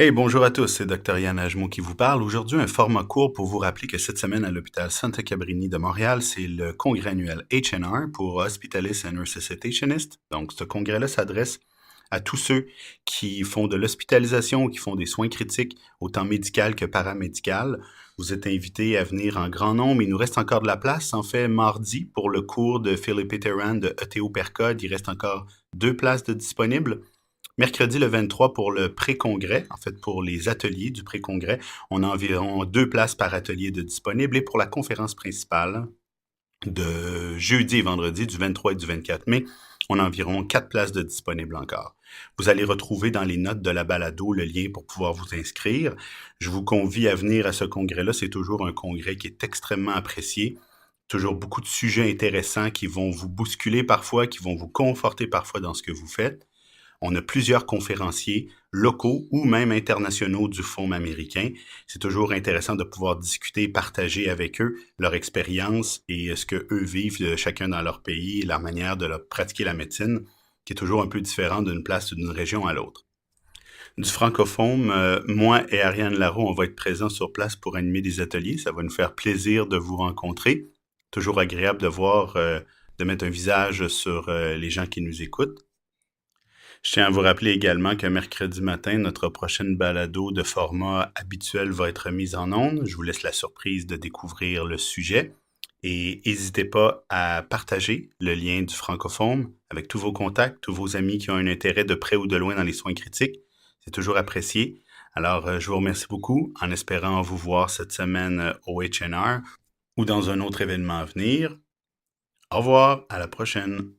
Hey, bonjour à tous, c'est Dr. Yann Ajmo qui vous parle. Aujourd'hui, un format court pour vous rappeler que cette semaine à l'hôpital Santa Cabrini de Montréal, c'est le congrès annuel HNR pour Hospitalists and Resuscitationists. Donc, ce congrès-là s'adresse à tous ceux qui font de l'hospitalisation ou qui font des soins critiques, autant médical que paramédical. Vous êtes invités à venir en grand nombre. Il nous reste encore de la place. En fait, mardi, pour le cours de Philippe Theran de ETO Percode, il reste encore 2 places de disponibles. Mercredi le 23 pour le pré-congrès, en fait pour les ateliers du pré-congrès, on a environ 2 places par atelier de disponibles. Et pour la conférence principale de jeudi et vendredi, du 23 et du 24 mai, on a environ 4 places de disponibles encore. Vous allez retrouver dans les notes de la balado le lien pour pouvoir vous inscrire. Je vous convie à venir à ce congrès-là. C'est toujours un congrès qui est extrêmement apprécié. Toujours beaucoup de sujets intéressants qui vont vous bousculer parfois, qui vont vous conforter parfois dans ce que vous faites. On a plusieurs conférenciers locaux ou même internationaux du FOAM américain. C'est toujours intéressant de pouvoir discuter et partager avec eux leur expérience et ce que eux vivent chacun dans leur pays et leur manière de pratiquer la médecine, qui est toujours un peu différent d'une place ou d'une région à l'autre. Du francophone, moi et Ariane Larreau, on va être présents sur place pour animer des ateliers. Ça va nous faire plaisir de vous rencontrer. Toujours agréable de voir, de mettre un visage sur les gens qui nous écoutent. Je tiens à vous rappeler également que mercredi matin, notre prochaine balado de format habituel va être mise en onde. Je vous laisse la surprise de découvrir le sujet. Et n'hésitez pas à partager le lien du francophone avec tous vos contacts, tous vos amis qui ont un intérêt de près ou de loin dans les soins critiques. C'est toujours apprécié. Alors, je vous remercie beaucoup en espérant vous voir cette semaine au HNR ou dans un autre événement à venir. Au revoir, à la prochaine.